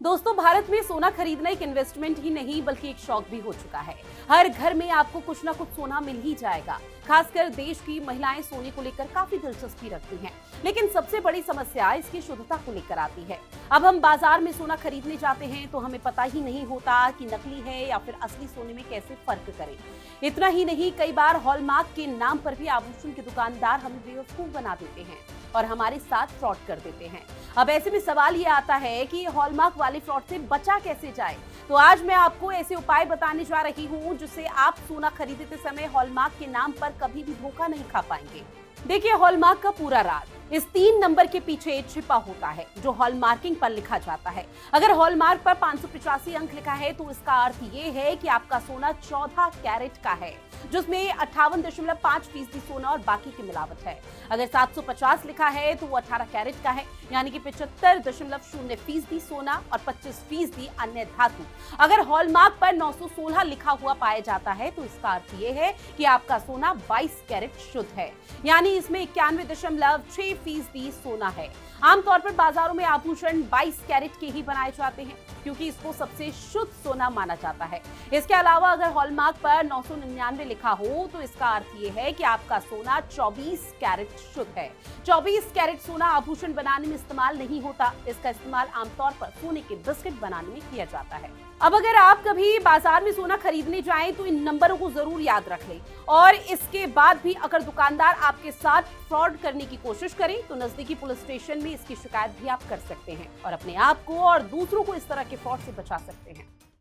दोस्तों, भारत में सोना खरीदना एक इन्वेस्टमेंट ही नहीं बल्कि एक शौक भी हो चुका है। हर घर में आपको कुछ ना कुछ सोना मिल ही जाएगा। खासकर देश की महिलाएं सोने को लेकर काफी दिलचस्पी रखती हैं, लेकिन सबसे बड़ी समस्या इसकी शुद्धता को लेकर आती है। अब हम बाजार में सोना खरीदने जाते हैं तो हमें पता ही नहीं होता कि नकली है या फिर असली सोने में कैसे फर्क करें। इतना ही नहीं, कई बार हॉलमार्क के नाम पर भी आभूषण के दुकानदार हमें बेवकूफ बना देते हैं और हमारे साथ फ्रॉड कर देते हैं। अब ऐसे में सवाल ये आता है कि हॉलमार्क वाले फ्रॉड से बचा कैसे जाए। तो आज मैं आपको ऐसे उपाय बताने जा रही हूँ जिससे आप सोना खरीदते समय हॉलमार्क के नाम पर कभी भी धोखा नहीं खा पाएंगे। देखिए, हॉलमार्क का पूरा राज इस 3 नंबर के पीछे छिपा होता है जो हॉलमार्किंग पर लिखा जाता है। अगर हॉलमार्क पर 585 अंक लिखा है तो इसका अर्थ ये है कि आपका सोना 14 कैरेट का है, जिसमें 58.5% सोना और बाकी की मिलावट है। अगर 750 लिखा है तो वो 18 कैरेट का है, यानी कि 75.0% सोना और 25% अन्य धातु। अगर हॉलमार्क पर 916 लिखा हुआ पाया जाता है तो इसका अर्थ ये है कि आपका सोना 22 कैरेट शुद्ध है, यानी इसमें 91.6% सोना है। आमतौर पर बाजारों में आभूषण 22 कैरेट के ही बनाए जाते हैं क्योंकि इसको सबसे शुद्ध सोना माना जाता है। इसके अलावा अगर हॉलमार्क पर 999 लिखा हो तो इसका अर्थ ये है कि आपका सोना 24 कैरेट शुद्ध है। 24 कैरेट सोना आभूषण बनाने में इस्तेमाल नहीं होता, इसका इस्तेमाल आमतौर पर सोने के बिस्किट बनाने में किया जाता है। अब अगर आप कभी बाजार में सोना खरीदने जाएं तो इन नंबरों को जरूर याद रख लें, और इसके बाद भी अगर दुकानदार आपके साथ फ्रॉड करने की कोशिश करे तो नजदीकी पुलिस स्टेशन में इसकी शिकायत भी आप कर सकते हैं और अपने आप को और दूसरों को इस तरह के फ्रॉड से बचा सकते हैं।